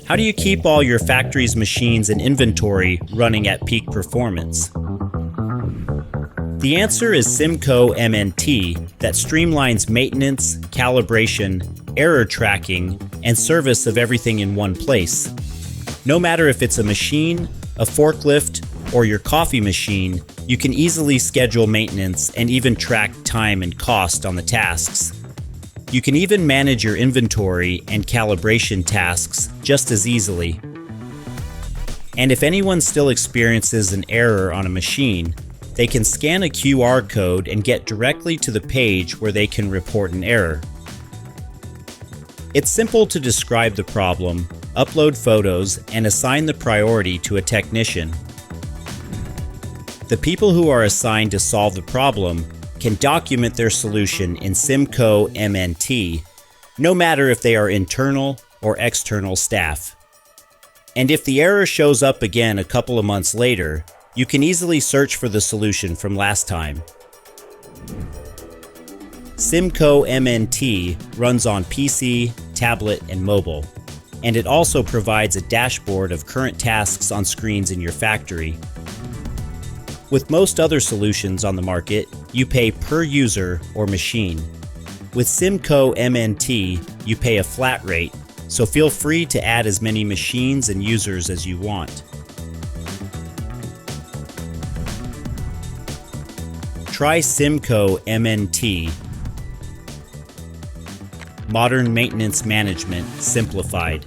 How do you keep all your factory's machines and inventory running at peak performance? The answer is CIMCO MNT that streamlines maintenance, calibration, error tracking, and service of everything in one place. No matter if it's a machine, a forklift, or your coffee machine, you can easily schedule maintenance and even track time and cost on the tasks. You can even manage your inventory and calibration tasks just as easily. And if anyone still experiences an error on a machine, they can scan a QR code and get directly to the page where they can report an error. It's simple to describe the problem, upload photos, and assign the priority to a technician. The people who are assigned to solve the problem can document their solution in CIMCO MNT, no matter if they are internal or external staff. And if the error shows up again a couple of months later, you can easily search for the solution from last time. CIMCO MNT runs on PC, tablet, and mobile, and it also provides a dashboard of current tasks on screens in your factory. With most other solutions on the market, you pay per user or machine. With CIMCO MNT, you pay a flat rate, so feel free to add as many machines and users as you want. Try CIMCO MNT. Modern Maintenance Management Simplified.